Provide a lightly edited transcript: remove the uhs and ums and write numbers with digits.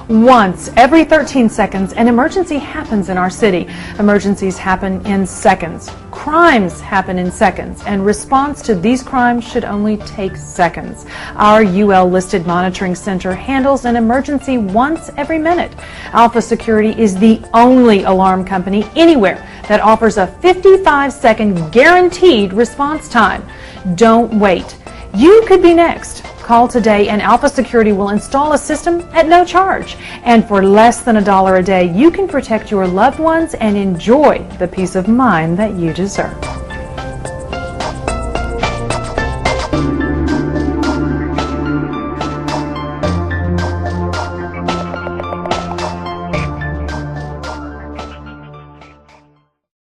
Once every 13 seconds, an emergency happens in our city. Emergencies happen in seconds. Crimes happen in seconds, and response to these crimes should only take seconds. Our UL-listed monitoring center handles an emergency once every minute. Alpha Security is the only alarm company anywhere that offers a 55-second guaranteed response time. Don't wait. You could be next. Call today and Alpha Security will install a system at no charge. And for less than $1 a day, you can protect your loved ones and enjoy the peace of mind that you deserve.